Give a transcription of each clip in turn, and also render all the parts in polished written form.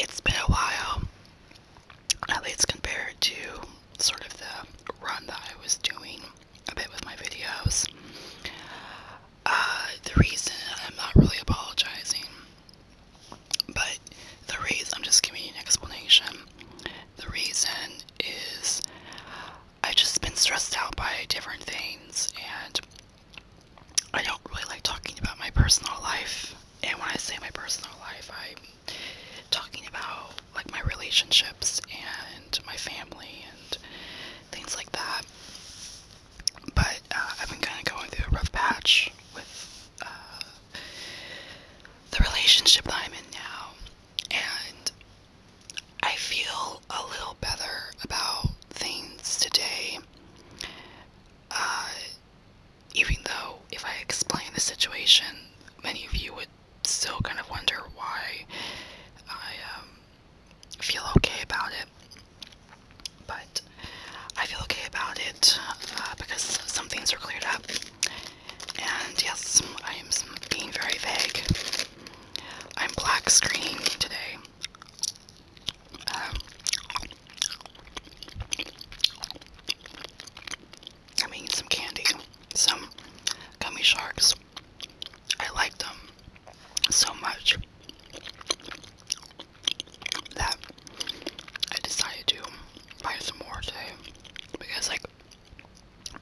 it's been a while, at least compared to sort of the run that I was doing a bit with my videos. The reason I'm not really apologizing, but the reason, I'm just giving you an explanation. The reason is I've just been stressed out by different things, and I don't really like talking about my personal life. And when I say my personal life, I'm talking about like my relationships and my family and things like that. But I've been kind of going through a rough patch with the relationship that I'm in now, and I feel a little better about things today. Even though if I explain the situation, many of you would still kind of wonder why I feel okay about it. But I feel okay about it because some things are cleared up. And yes, I am being very vague. I'm black screening today. I'm eating some candy, some gummy sharks. I like them so much that I decided to buy some more today, because like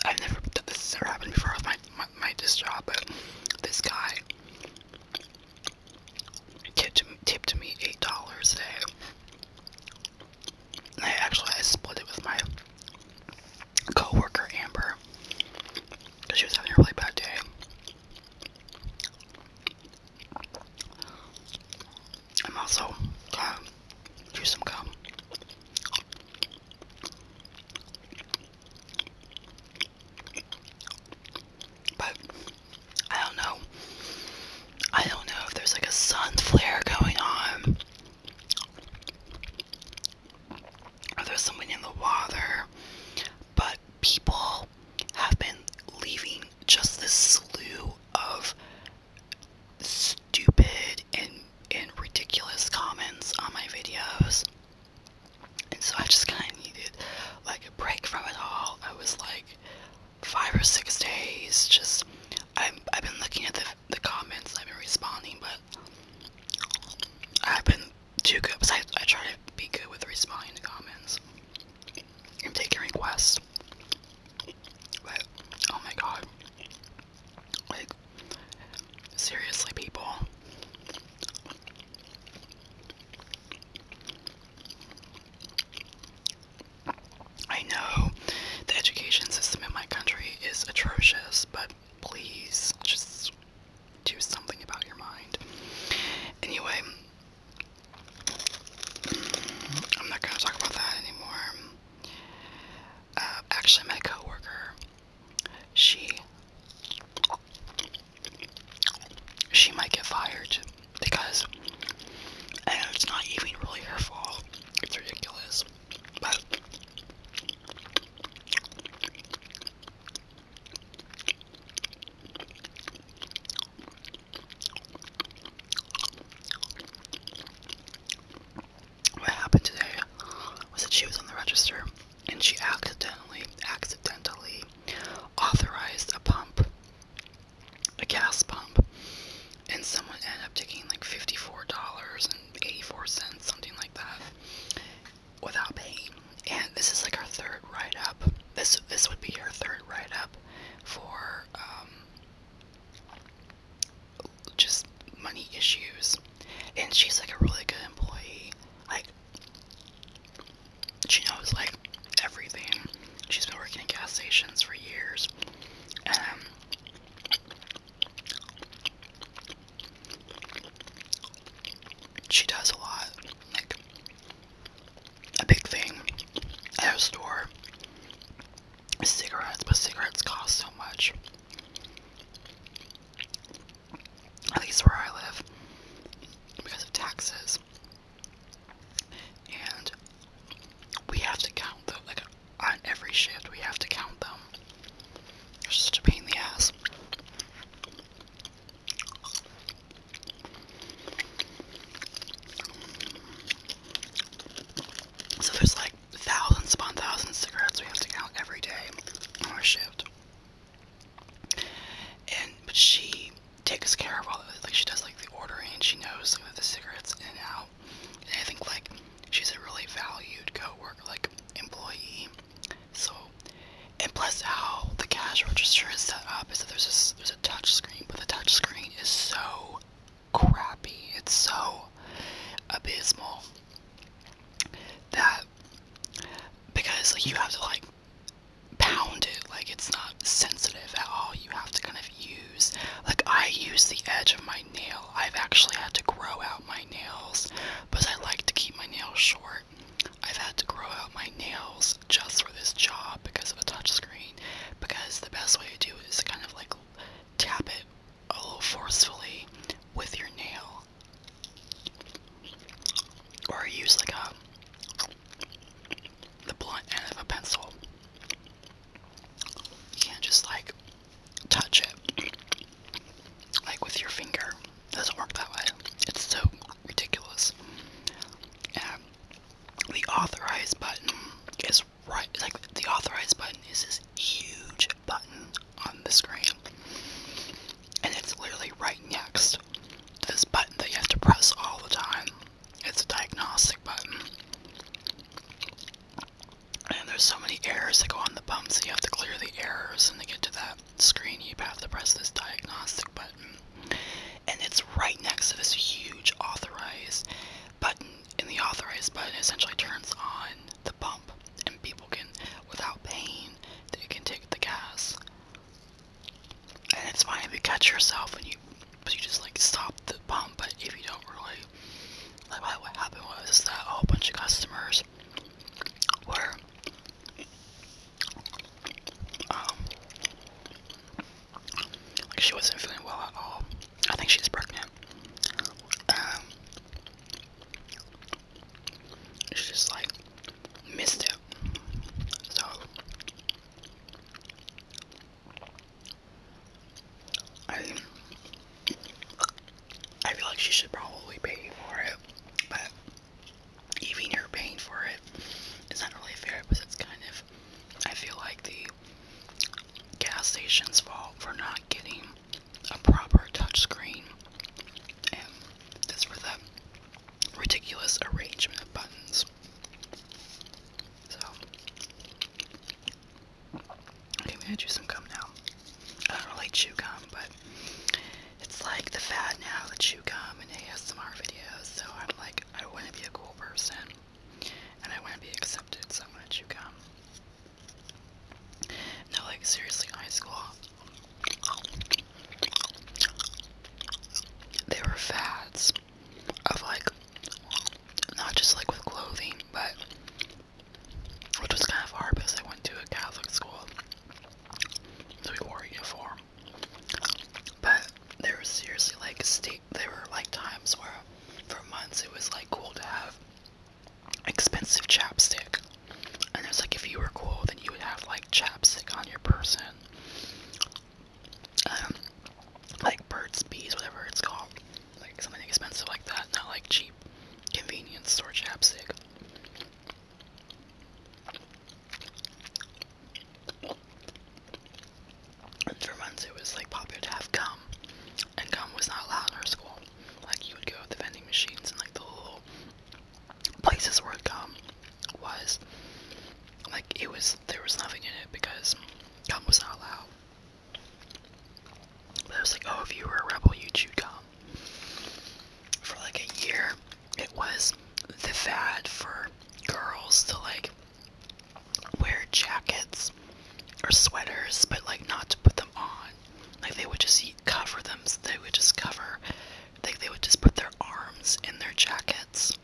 I've never, this has never happened before with my disc job, but this guy tipped me $8 today. And I split it with my co-worker Amber, because she was having a really bad day. I'm also gonna do some gum. But I don't know. I don't know if there's like a sun flare going on, or there's something in the water, but people have been leaving just this slew of stupid and ridiculous comments on my videos. And so I just kind of needed like a break from it all. I was like 5 or 6 days just, I've been looking at the comments, I've been responding, but I've been too good, because I try to be good with responding to comments and taking requests. But oh my god, like seriously, people. I know the education system in my country is atrocious, but please just do something about your mind. Anyway, I'm not gonna talk about that anymore. Actually, my coworker, she might get fired, because, and it's not even really her fault. It's ridiculous, but what happened today was that she was on the register and she accidentally authorized a gas pump, and someone ended up taking like $54.84, something like that, without paying. And this is like her third write-up. This would be her third write-up for just money issues. And she's like a really good employee. Like, she knows like everything. She's been working at gas stations for years. She does a lot. Like, a big thing at her store is cigarettes, but cigarettes cost so much. At least where I live, because of taxes. And we have to count them, like on every shift we have to count them. It's just a pain in the ass. continuously with the cigarettes in and out. And I think like she's a really valued coworker, like employee. So, and plus how the cash register is set up is that there's a touch screen, but the touch screen is so crappy. It's so abysmal that because like you have to like pound it, like it's not sensitive at all. You have to kind of use, like I use the edge of my nail. I've actually had to grow out my nails because I like to keep my nails short. I've had to grow out my nails just for this job because of a touch screen, because the best way to do it is to kind of like tap it a little forcefully with your nail, or use like the blunt end of a pencil. You can't just like touch it like with your finger. It doesn't work that way. It's so ridiculous. And the authorize button is right, like the authorize button is this huge button on the screen, and it's literally right next to this button that you have to press all the time. It's a diagnostic button, and there's so many errors that go on the pump, so you have to clear the errors, and to get to that screen you have to press this diagnostic button, and it's right next to this huge authorize button. And the authorize button essentially turns on the pump, and people can, without pain, they can take the gas. And it's fine if you catch yourself and you just like stop the pump, but if you don't really, like what happened was that a whole bunch of customers were like she wasn't feeling well at all. I think she's pregnant. She just like missed it. So I feel like she should probably pay for it, but even her paying for it is not really fair, because it's kind of, I feel like the gas station's fault for not getting a proper touch screen, and that's for the ridiculous arrangement of buttons. So, okay, I'm gonna chew some gum now. I don't really chew gum, but it's like the fad now, the chew gum and ASMR videos, so I'm like, I want to be a cool person, and I want to be accepted, so I'm gonna chew gum. No, like, seriously, in high school, there were fads of, like, not just, like, with clothing, but, which was kind of hard because I went to a Catholic school, so we wore a uniform, but there was seriously, like, there were, like, times where, for months, it was, like, cool to have expensive chapstick, and it was, like, if you were cool, then you would have, like, chapstick on your person, like Burt's Bees, whatever it's called, like, something expensive like that, not, like, cheap convenience store chapstick. And for months, it was, like, popular to have gum, and gum was not allowed in our school. Like, you would go to the vending machines and, like, the little places where gum was, like, there was nothing in it because gum was not allowed. But it was like, oh, if you were a rebel, you chewed gum. For, like, a year, it was the fad for girls to, like, wear jackets or sweaters, but, like, not to put them on. Like, they would just cover them, so they would just cover, like, they would just put their arms in their jackets,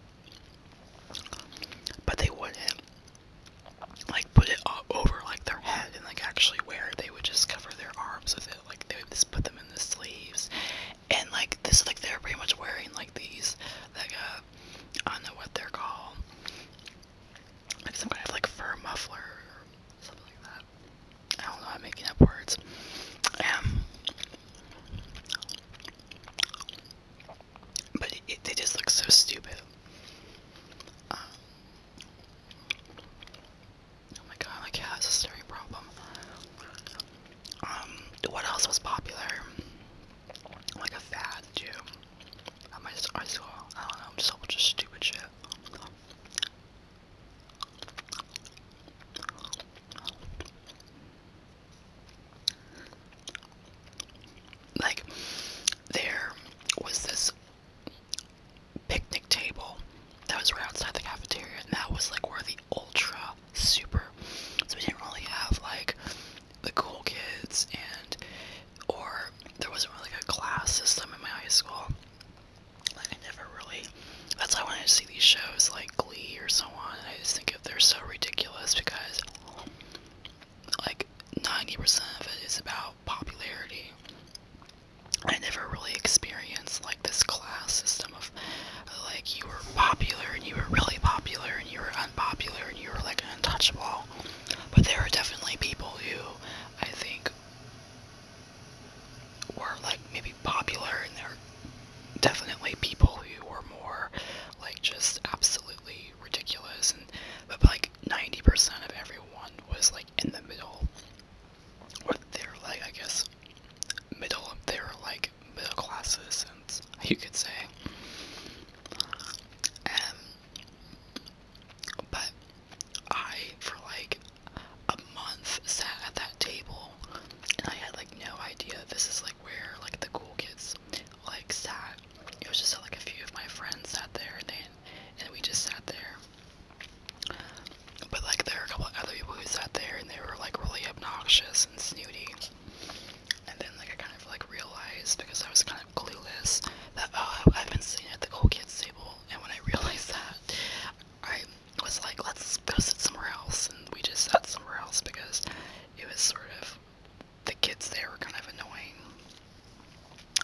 but they wouldn't, like, put it all over, like, their head and, like, actually wear it. They would just cover their arms with it, like, they would just put them in the sleeves, and, like, this, like, they're pretty much wearing, like, these, like, I don't know what they're called, like, some kind of, like, fur muffler, or something like that. I don't know, I'm making up words. was right outside the cafeteria, and that was like where the ultra super. So we didn't really have like the cool kids, and or there wasn't really a class system in my high school. Like I never really. That's why I wanted to see these shows like Glee or so on. I just think if they're so ridiculous because like 90% of it is about popularity. I never really experienced like this class system of like you were popular and you were really popular and you were unpopular and you were like untouchable. But there are definitely people who I think were like maybe popular, and there are definitely people who were more like just absolutely ridiculous, and but like 90% of everyone was like in the middle, or they're like I guess they're like middle class citizens, you could say. Um, but I, for like a month, sat at that table, and I had like no idea this is like where like the cool kids like sat. It was just like a few of my friends sat there, and we just sat there. But like there were a couple of other people who sat there, and they were like really obnoxious and snooty. And then like I kind of like realized, because I was kind of clueless, that I've been sitting at the cool kids table, and when I realized that, I was like, let's go sit somewhere else, and we just sat somewhere else because it was sort of, the kids there were kind of annoying.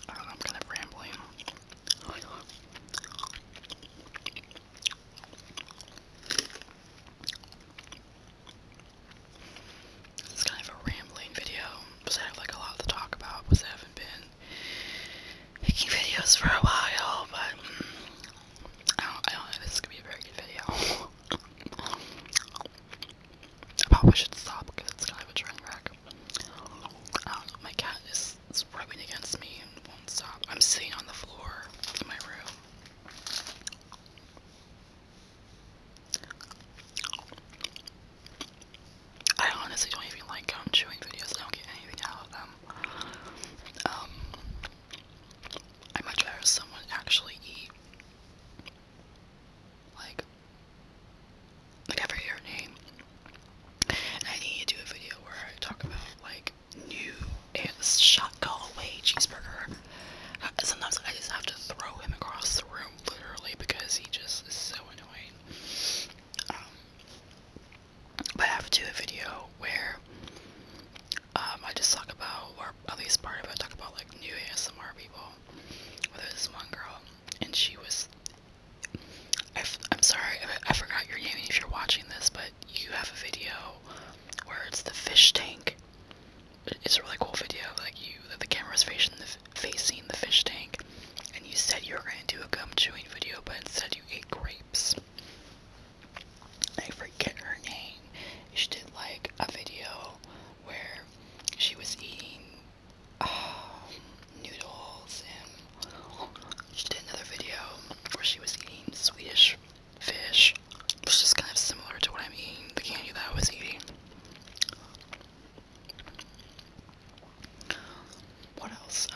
I'm kind of rambling. It's kind of a rambling video, because I have like a lot to talk about, because I haven't been making videos for a while, but I don't know, this is going to be a very good video. I probably should stop because it's kind of a train wreck. My cat is rubbing against me and won't stop. I'm sitting on the floor in my room. I honestly don't even like gum chewing videos. I don't get anything out of them. I'd much rather someone actually eat. Like I forget her name. And I need to do a video where I talk about like new shot call away cheeseburger. Sometimes I just have to throw him across the room, literally, because he just is so annoying. But I have to do a video where I just talk about, or at least part of it, talk about like new ASMR people. Well, there's this one girl, and she was. I'm sorry, I forgot your name if you're watching this, but you have a video where it's the fish tank. It's a really cool video, like the camera's facing the fish tank, and you said you were going to do a gum chewing video, but instead you ate grapes. I forget her name. She did like a video where she was eating noodles, and she did another video where she was eating Swedish fish, which is kind of similar to what I'm eating, the candy that I was eating. What else?